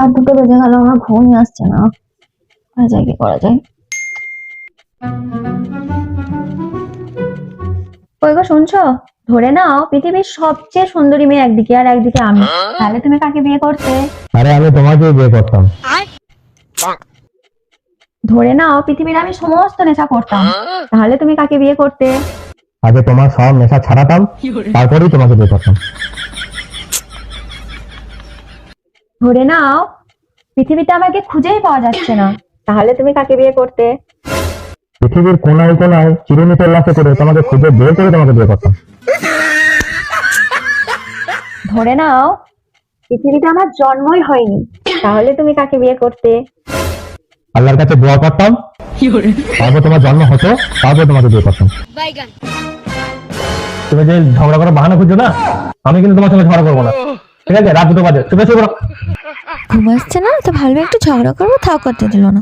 রাত দুটো বেজে গেল, আমার ঘুমই আসছে না। করা যায়, কি করা যায়? কই গো, শুনছো? ধরে নাও পৃথিবীর সবচেয়ে সুন্দরী মেয়ে একদিকে আর একদিকে আমি, তাহলে তুমি কাকে বিয়ে করতে? আরে আমি তোমাকে বিয়ে করতাম। ধরে নাও পৃথিবীর আমি সমস্ত নেশা করতাম, তাহলে তুমি কাকে বিয়ে করতে? আগে তোমার সব নেশা ছাড়াতাম, তারপরেই তোমাকে বিয়ে করতাম। ধরে নাও পৃথিবীতে আমাকে খুঁজেই পাওয়া যাচ্ছে না, তাহলে তুমি কাকে বিয়ে করতে? পৃথিবীর কোনায় কোনায় চিরুনি তল্লাশি করে তোমাকে খুঁজে বের করে তোমাকে বিয়ে করতাম। ধরে নাও পৃথিবীতে আমার জন্মই হয়নি, তাহলে তুমি কাকে বিয়ে করতে? আল্লাহর কাছে দোয়া করতাম, তারপর তোমার জন্ম হতো, তারপর তোমাকে বিয়ে করতাম। তুমি যে ঝগড়া করার বাহানা খুঁজছো না, আমি কিন্তু তোমার সঙ্গে ঝগড়া করবো না, ঠিক আছে? রাত দুটো বাজে, তুমি শুয়ে পড়ো। ঘুম আসছে না তো ভালো একটু ঝগড়া করবো, তাও করতে দিল না।